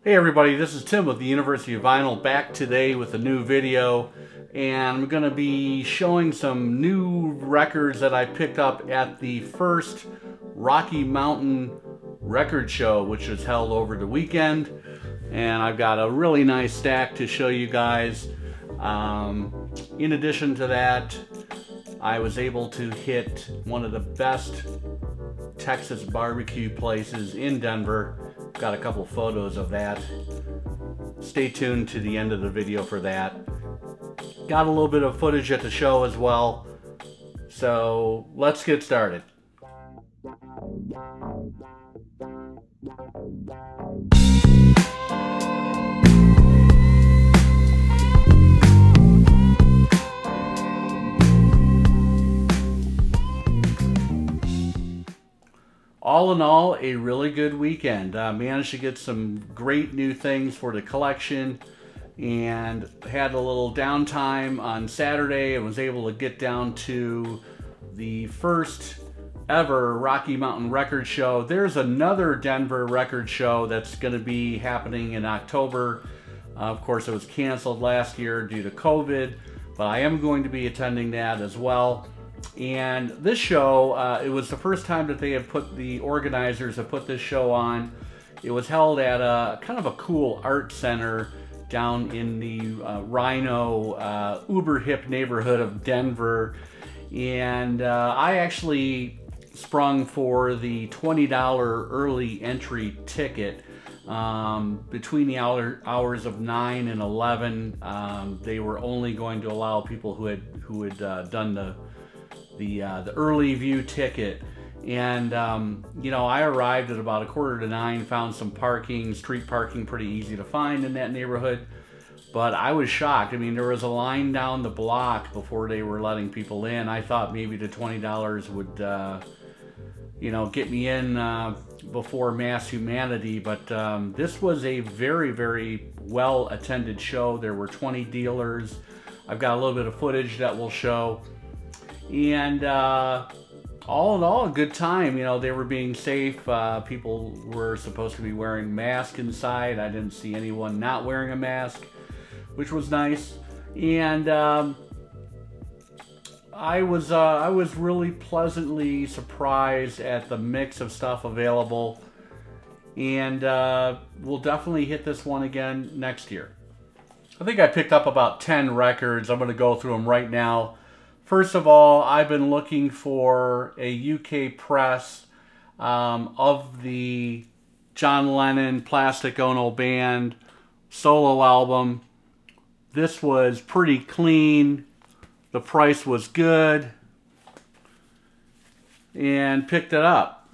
Hey everybody, this is Tim with the University of Vinyl, back today with a new video, and I'm going to be showing some new records that I picked up at the first Rocky Mountain record show, which was held over the weekend, and I've got a really nice stack to show you guys. In addition to that, I was able to hit one of the best Texas barbecue places in Denver. Got a couple photos of that. Stay tuned to the end of the video for that. Got a little bit of footage at the show as well. So let's get started. All in all, a really good weekend. Managed to get some great new things for the collection and had a little downtime on Saturday and was able to get down to the first ever Rocky Mountain record show. There's another Denver record show that's going to be happening in October. Of course, it was canceled last year due to COVID, but I am going to be attending that as well. And this show, it was the first time that they have the organizers have put this show on. It was held at a kind of a cool art center down in the Rhino, uber hip neighborhood of Denver. And I actually sprung for the $20 early entry ticket. Between the hours of 9 and 11, they were only going to allow people who had done the early view ticket. And you know, I arrived at about 8:45, found some street parking pretty easy to find in that neighborhood, but I was shocked. I mean, there was a line down the block before they were letting people in. I thought maybe the $20 would you know, get me in before mass humanity, but this was a very, very well attended show. There were 20 dealers. I've got a little bit of footage that we'll show. And all in all, a good time. You know, they were being safe. People were supposed to be wearing masks inside. I didn't see anyone not wearing a mask, which was nice. And I was really pleasantly surprised at the mix of stuff available. And we'll definitely hit this one again next year. I think I picked up about 10 records. I'm going to go through them right now. First of all, I've been looking for a UK press of the John Lennon Plastic Ono Band solo album. This was pretty clean. The price was good. And picked it up.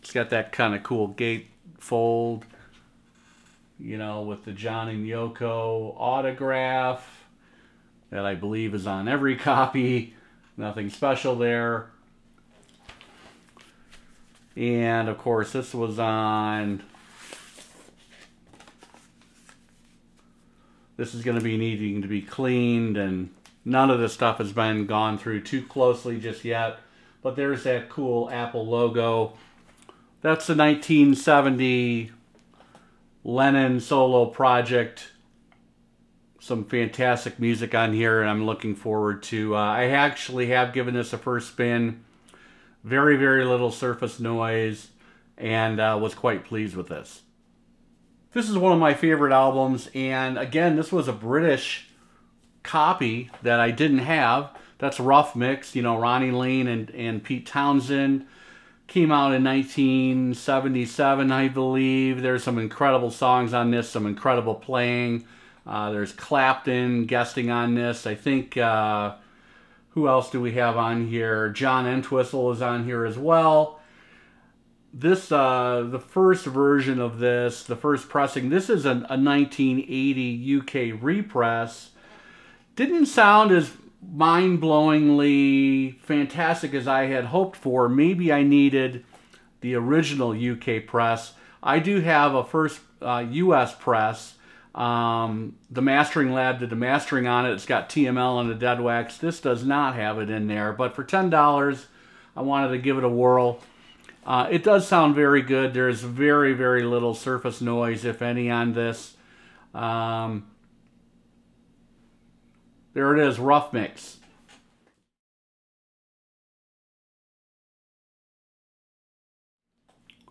It's got that kind of cool gatefold, you know, with the John and Yoko autograph that I believe is on every copy. Nothing special there. And of course, this was on. This is going to be needing to be cleaned, and none of this stuff has been gone through too closely just yet. But there's that cool Apple logo. That's the 1970 Lennon solo project. Some fantastic music on here, and I'm looking forward to. I actually have given this a first spin. Very, very little surface noise, and was quite pleased with this. This is one of my favorite albums, and again, this was a British copy that I didn't have. That's Rough Mix, you know, Ronnie Lane and Pete Townsend. Came out in 1977, I believe. There's some incredible songs on this, some incredible playing. There's Clapton guesting on this. I think, who else do we have on here? John Entwistle is on here as well. This, the first version of this, the first pressing, this is a 1980 UK repress. Didn't sound as mind-blowingly fantastic as I had hoped for. Maybe I needed the original UK press. I do have a first US press. The Mastering Lab did the mastering on it. It's got TML on the dead wax. This does not have it in there, but for $10, I wanted to give it a whirl. It does sound very good. There's very, very little surface noise, if any, on this. There it is, rough mix.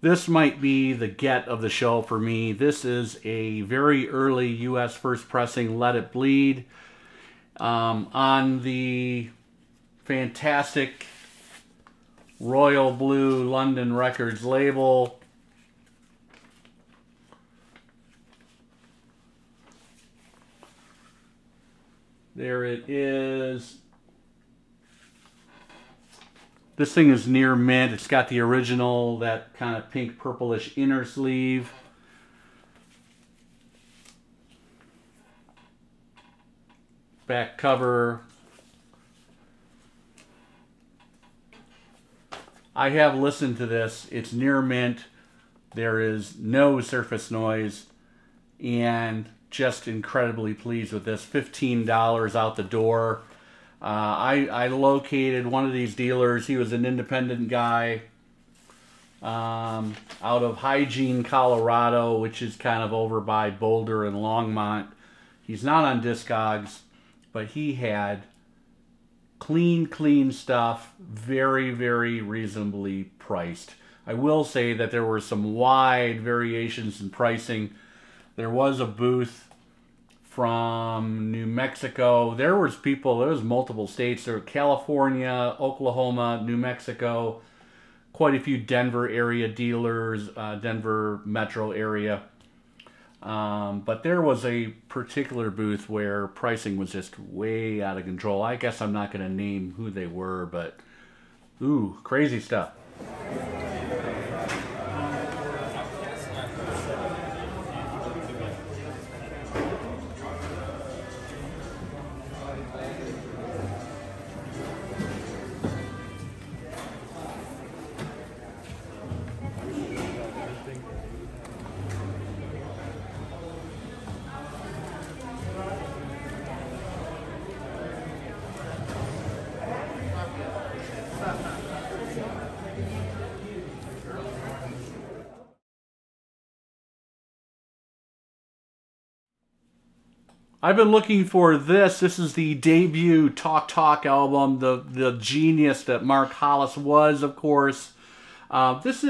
This might be the get of the show for me. This is a very early U.S. first pressing, Let It Bleed, on the fantastic Royal Blue London Records label. There it is. This thing is near mint. It's got the original, that kind of pink purplish inner sleeve. Back cover. I have listened to this. It's near mint. There is no surface noise. And just incredibly pleased with this. $15 out the door. I located one of these dealers. He was an independent guy out of Hygiene, Colorado, which is kind of over by Boulder and Longmont. He's not on Discogs, but he had clean stuff, very, very reasonably priced. I will say that there were some wide variations in pricing. There was a booth from New Mexico. There was multiple states. There were California, Oklahoma, New Mexico, quite a few Denver area dealers, Denver metro area. But there was a particular booth where pricing was just way out of control. I guess I'm not going to name who they were, but ooh, crazy stuff. I've been looking for this. This is the debut Talk Talk album, the genius that Mark Hollis was, of course. This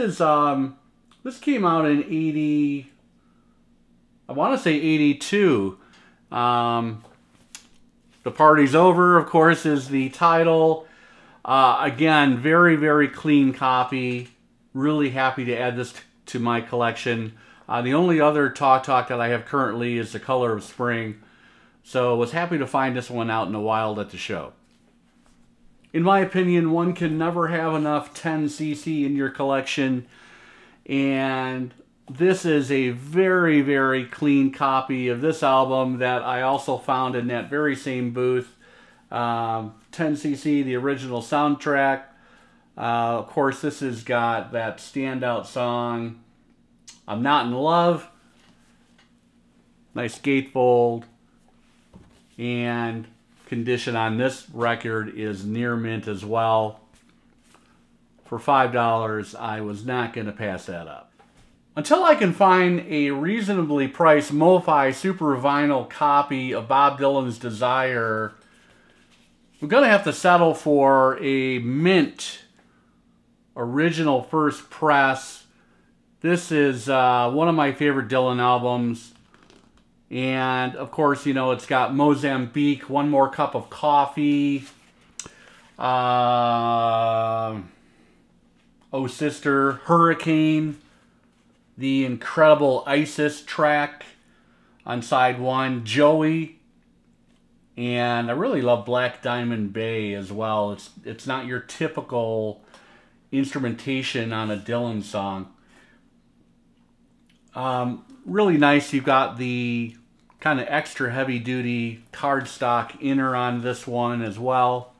came out in I want to say 82. The Party's Over, of course, is the title. Again, very, very clean copy. Really happy to add this to my collection. The only other Talk Talk that I have currently is The Color of Spring. So was happy to find this one out in the wild at the show. In my opinion, one can never have enough 10cc in your collection. And this is a very, very clean copy of this album that I also found in that very same booth. 10cc, the original soundtrack. Of course, this has got that standout song, I'm Not in Love. Nice gatefold. And condition on this record is near mint as well. For $5, I was not going to pass that up. Until I can find a reasonably priced MoFi Super Vinyl copy of Bob Dylan's Desire, I'm going to have to settle for a mint original first press. This is one of my favorite Dylan albums. And, of course, you know, it's got Mozambique, One More Cup of Coffee, Oh Sister, Hurricane, the incredible Isis track on side one, Joey, and I really love Black Diamond Bay as well. It's not your typical instrumentation on a Dylan song. Really nice. You've got the kind of extra heavy duty cardstock inner on this one as well.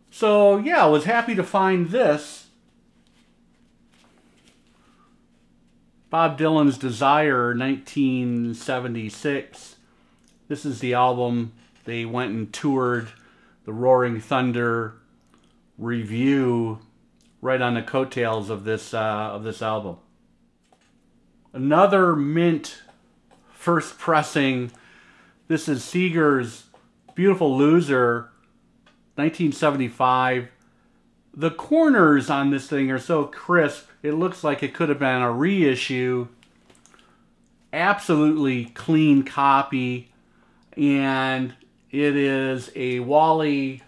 So yeah, I was happy to find this. Bob Dylan's Desire, 1976. This is the album they went and toured the Roaring Thunder review right on the coattails of this album. Another mint first pressing. This is Seeger's Beautiful Loser, 1975. The corners on this thing are so crisp, it looks like it could have been a reissue. Absolutely clean copy, and it is a Wally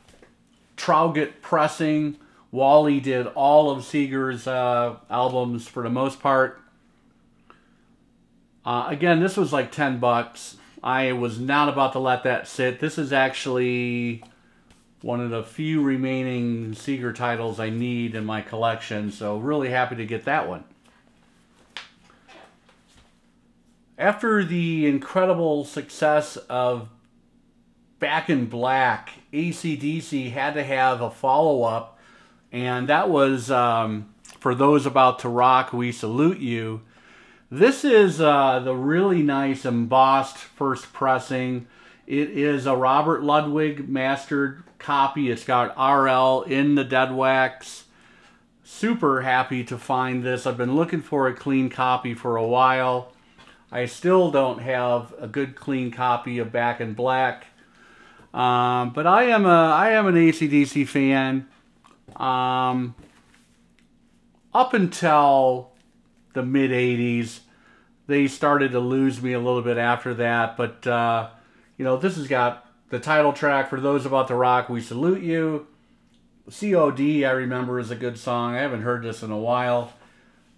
Traugott pressing. Wally did all of Seeger's albums for the most part. Again, this was like 10 bucks. I was not about to let that sit. This is actually one of the few remaining Seeger titles I need in my collection, so really happy to get that one. After the incredible success of Back in Black, AC/DC had to have a follow-up, and that was For Those About to Rock, We Salute You. This is the really nice embossed first pressing. It is a Robert Ludwig mastered copy. It's got RL in the dead wax. Super happy to find this. I've been looking for a clean copy for a while. I still don't have a good clean copy of Back in Black. But I am an AC/DC fan. Up until the mid-'80s, they started to lose me a little bit after that. But, you know, this has got the title track, For Those About to Rock, We Salute You. COD, I remember, is a good song. I haven't heard this in a while.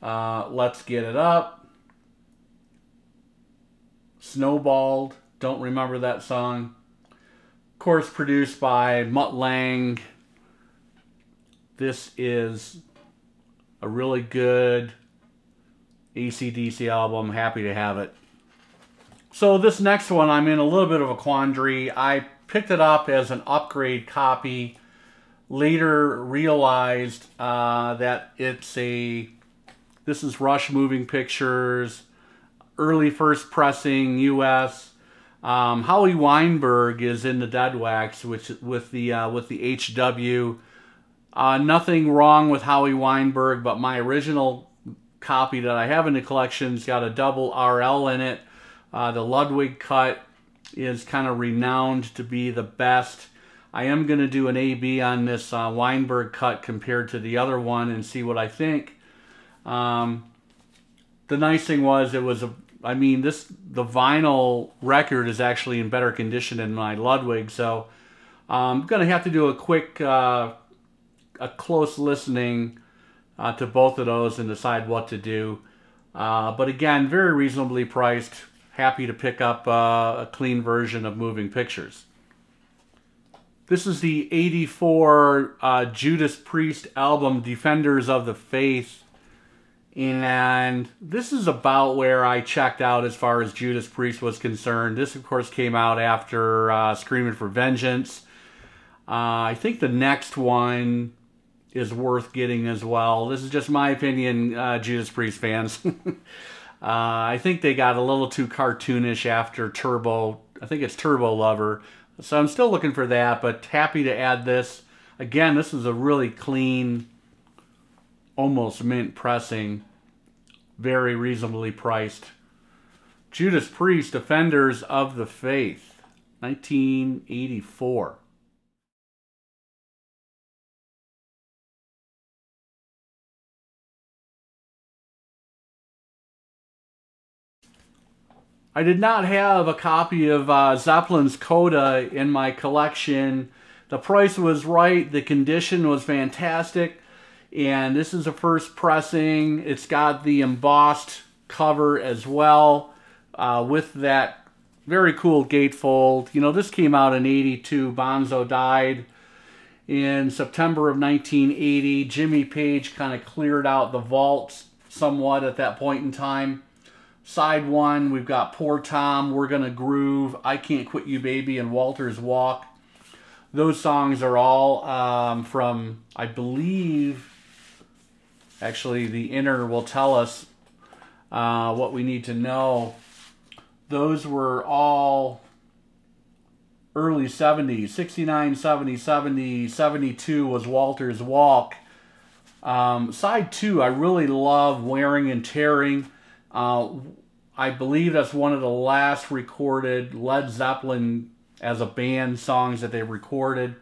Let's Get It Up. Snowballed, don't remember that song. Of course, produced by Mutt Lange. This is a really good AC/DC album. Happy to have it. So this next one, I'm in a little bit of a quandary. I picked it up as an upgrade copy. Later realized that this is Rush Moving Pictures, early first pressing, U.S. Howie Weinberg is in the dead wax, which with the HW. Nothing wrong with Howie Weinberg, but my original copy that I have in the collection's got a double RL in it. The Ludwig cut is kind of renowned to be the best. I am going to do an AB on this Weinberg cut compared to the other one and see what I think. The nice thing was the vinyl record is actually in better condition than my Ludwig, so I'm going to have to do a quick, a close listening to both of those and decide what to do. But again, very reasonably priced. Happy to pick up a clean version of Moving Pictures. This is the '84 Judas Priest album, Defenders of the Faith. And this is about where I checked out as far as Judas Priest was concerned. This, of course, came out after Screaming for Vengeance. I think the next one is worth getting as well. This is just my opinion, Judas Priest fans. I think they got a little too cartoonish after Turbo. I think it's Turbo Lover. So I'm still looking for that, but happy to add this. Again, this is a really clean, almost mint pressing, very reasonably priced. Judas Priest, Defenders of the Faith, 1984. I did not have a copy of Zeppelin's Coda in my collection. The price was right, the condition was fantastic, and this is a first pressing. It's got the embossed cover as well, with that very cool gatefold. You know, this came out in '82. Bonzo died in September of 1980. Jimmy Page kind of cleared out the vaults somewhat at that point in time. Side one, we've got Poor Tom, We're Gonna Groove, I Can't Quit You Baby, and Walter's Walk. Those songs are all from, I believe, actually the inner will tell us what we need to know. Those were all early 70s, 69, 70, 70, 72 was Walter's Walk. Side 2, I really love Wearing and Tearing. I believe that's one of the last recorded Led Zeppelin as a band songs that they recorded.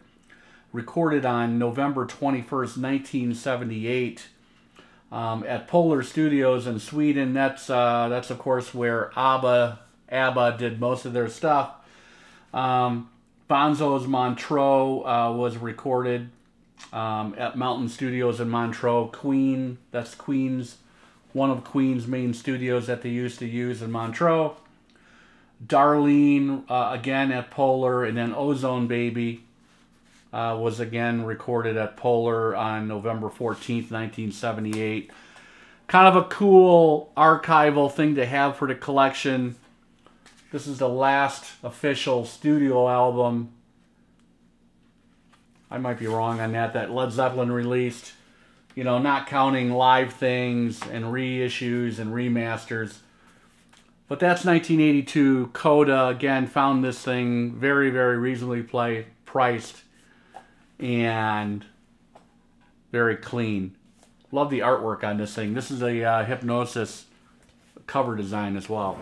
Recorded on November 21st, 1978 at Polar Studios in Sweden. That's of course where ABBA did most of their stuff. Bonzo's Montreux was recorded at Mountain Studios in Montreux. Queen, that's one of Queen's main studios that they used to use in Montreux. Darlene, again at Polar, and then Ozone Baby was again recorded at Polar on November 14th, 1978. Kind of a cool archival thing to have for the collection. This is the last official studio album, I might be wrong on that Led Zeppelin released. You know, not counting live things and reissues and remasters. But that's 1982. Coda, again, found this thing very, very reasonably priced and very clean. Love the artwork on this thing. This is a Hypnosis cover design as well.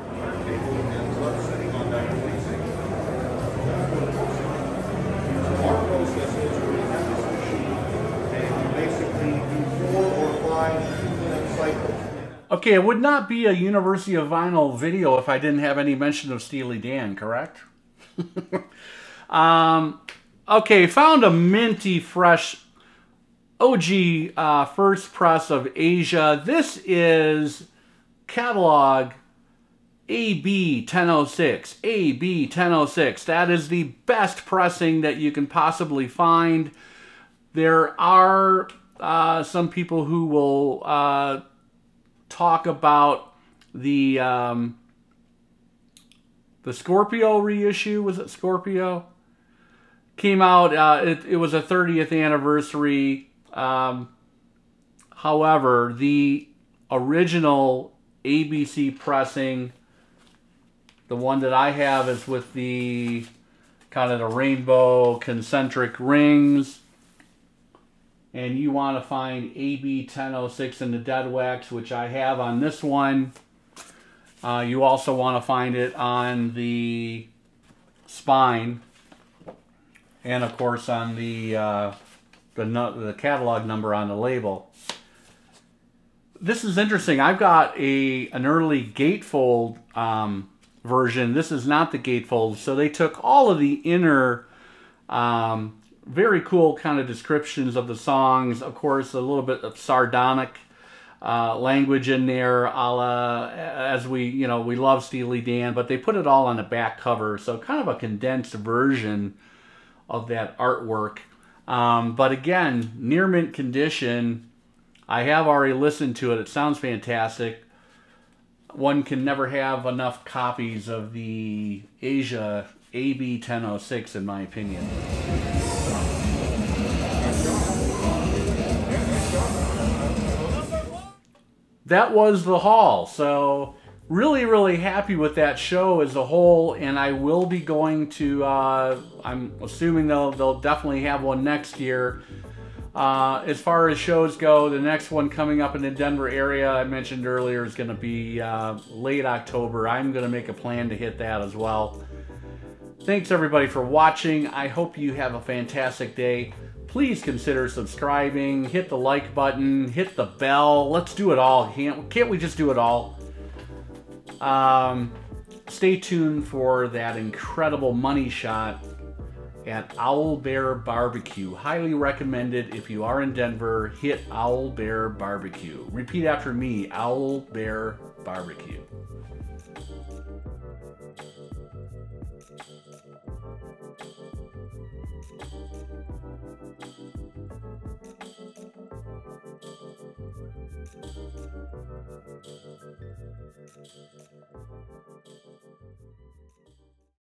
Okay, it would not be a University of Vinyl video if I didn't have any mention of Steely Dan, correct? Okay, found a minty fresh OG first press of Asia. This is catalog AB 1006. AB 1006. That is the best pressing that you can possibly find. There are some people who will talk about the Scorpio reissue. Was it Scorpio? Came out, it was a 30th anniversary. However, the original ABC pressing, the one that I have, is with the kind of the rainbow concentric rings. And you want to find AB 1006 in the dead wax, which I have on this one. You also want to find it on the spine, and of course on the catalog number on the label. This is interesting. I've got an early gatefold version. This is not the gatefold, so they took all of the inner very cool kind of descriptions of the songs. Of course, a little bit of sardonic language in there, a la, as we love Steely Dan, but they put it all on the back cover, so kind of a condensed version of that artwork. But again, near mint condition. I have already listened to it. It sounds fantastic. One can never have enough copies of the Asia AB 1006, in my opinion. That was the haul. So really happy with that show as a whole, and I will be going to, I'm assuming they'll definitely have one next year. As far as shows go, the next one coming up in the Denver area, I mentioned earlier, is going to be late October. I'm going to make a plan to hit that as well. Thanks everybody for watching. I hope you have a fantastic day. Please consider subscribing, hit the like button, hit the bell. Let's do it all. Can't we just do it all? Stay tuned for that incredible money shot at Owl Bear Barbecue. Highly recommended. If you are in Denver, hit Owl Bear Barbecue. Repeat after me, Owl Bear Barbecue.